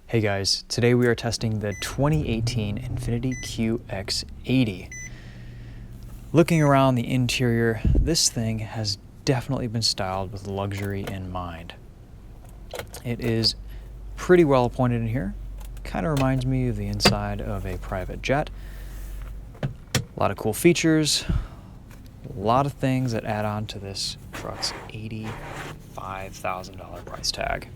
Hey guys, today we are testing the 2018 Infiniti QX80. Looking around the interior, this thing has definitely been styled with luxury in mind. It is pretty well appointed in here. Kind of reminds me of the inside of a private jet. A lot of cool features, a lot of things that add on to this truck's $85,000 price tag.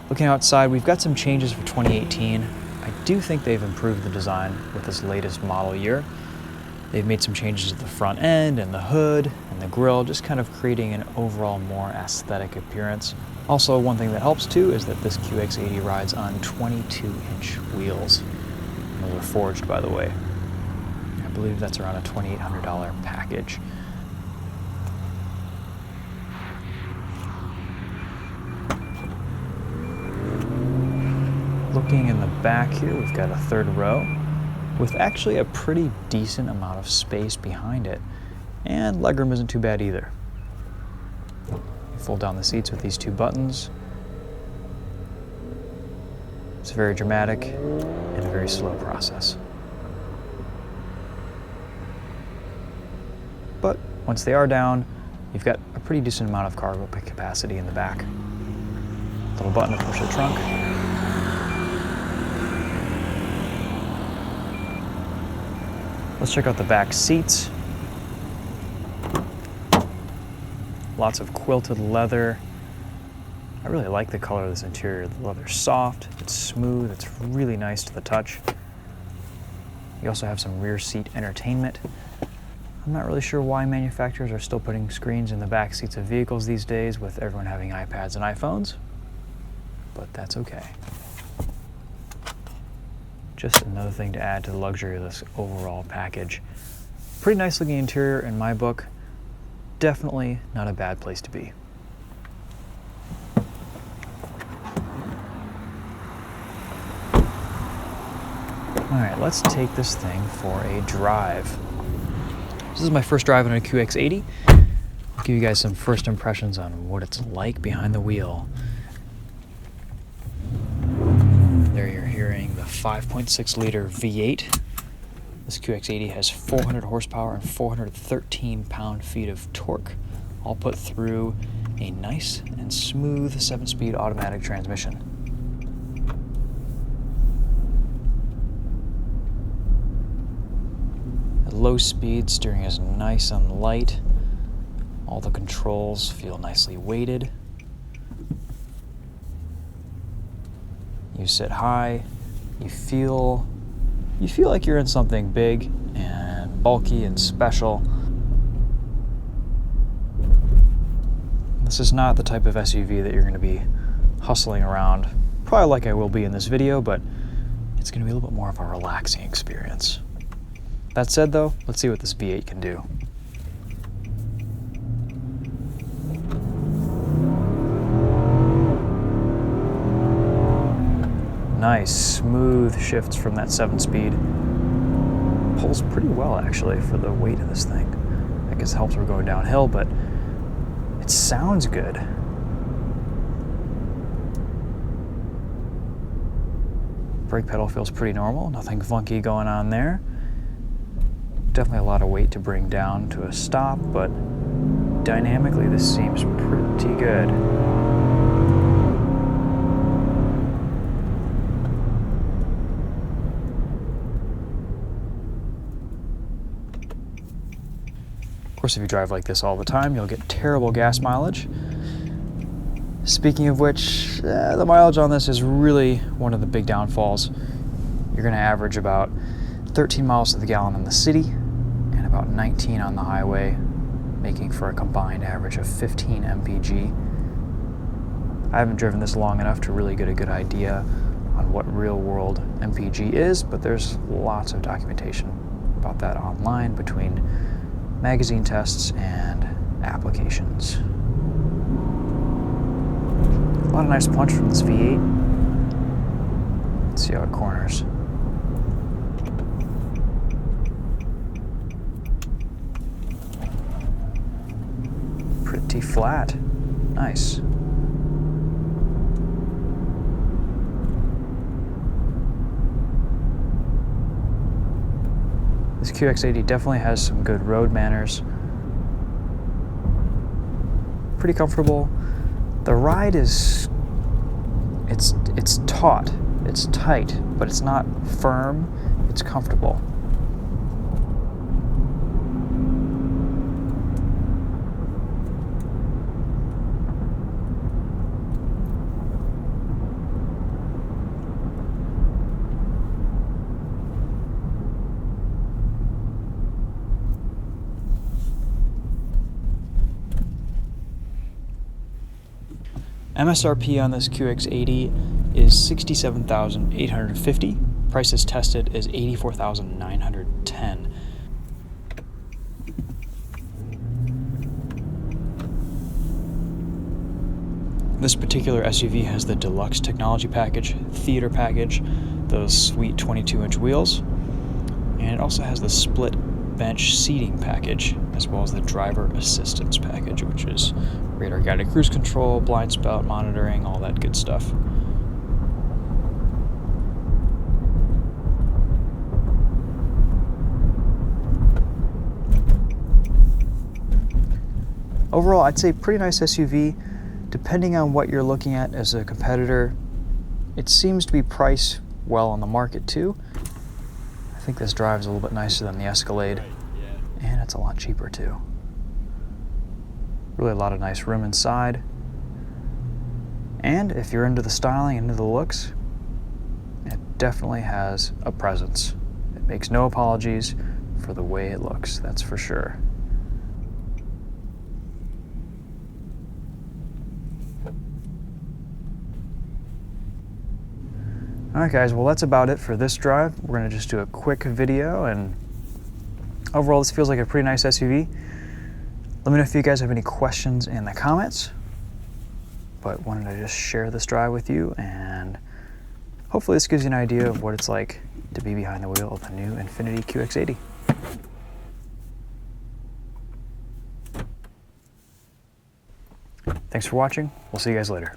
Looking outside, we've got some changes for 2018. I do think they've improved the design with this latest model year. They've made some changes to the front end and the hood and the grille, just kind of creating an overall more aesthetic appearance. Also, one thing that helps too is that this QX80 rides on 22-inch wheels. Those are forged, by the way. I believe that's around a $2,800 package. Looking in the back here, we've got a third row with actually a pretty decent amount of space behind it, and legroom isn't too bad either. Fold down the seats with these two buttons. It's very dramatic and a very slow process. But once they are down, you've got a pretty decent amount of cargo capacity in the back. Little button to push the trunk. Let's check out the back seats. Lots of quilted leather. I really like the color of this interior. The leather's soft, it's smooth, it's really nice to the touch. You also have some rear seat entertainment. I'm not really sure why manufacturers are still putting screens in the back seats of vehicles these days with everyone having iPads and iPhones, but that's okay. Just another thing to add to the luxury of this overall package. Pretty nice looking interior in my book. Definitely not a bad place to be. All right, let's take this thing for a drive. This is my first drive on a QX80. I'll give you guys some first impressions on what it's like behind the wheel. There you're hearing the 5.6 liter V8. This QX80 has 400 horsepower and 413 pound-feet of torque, all put through a nice and smooth 7-speed automatic transmission. At low speed, steering is nice and light. All the controls feel nicely weighted. You sit high, you feel like you're in something big and bulky and special. This is not the type of SUV that you're going to be hustling around, probably like I will be in this video, but it's going to be a little bit more of a relaxing experience. That said though, let's see what this V8 can do. Nice, smooth shifts from that 7-speed. Pulls pretty well, actually, for the weight of this thing. I guess it helps we're going downhill, but it sounds good. Brake pedal feels pretty normal, nothing funky going on there. Definitely a lot of weight to bring down to a stop, but dynamically this seems pretty good. Of course, if you drive like this all the time, you'll get terrible gas mileage. Speaking of which, the mileage on this is really one of the big downfalls. You're going to average about 13 miles to the gallon in the city and about 19 on the highway, making for a combined average of 15 mpg. I haven't driven this long enough to really get a good idea on what real-world mpg is, but there's lots of documentation about that online between magazine tests and applications. A lot of nice punch from this V8. Let's see how it corners. pretty flat. Nice. This QX80 definitely has some good road manners. Pretty comfortable. The ride is, it's taut, it's tight, but it's not firm, it's comfortable. MSRP on this QX80 is $67,850. Prices tested is $84,910. This particular SUV has the deluxe technology package, theater package, those sweet 22-inch wheels, and it also has the split bench seating package, as well as the driver assistance package, which is radar guided cruise control, blind spot monitoring, all that good stuff. Overall, I'd say pretty nice SUV. Depending on what you're looking at as a competitor, it seems to be priced well on the market too. I think this drives a little bit nicer than the Escalade, and it's a lot cheaper too. Really a lot of nice room inside. And if you're into the styling and into the looks, it definitely has a presence. It makes no apologies for the way it looks, that's for sure. Alright guys, well that's about it for this drive. We're going to just do a quick video, and overall this feels like a pretty nice SUV. Let me know if you guys have any questions in the comments, but wanted to just share this drive with you, and hopefully this gives you an idea of what it's like to be behind the wheel of the new Infiniti QX80. Thanks for watching. We'll see you guys later.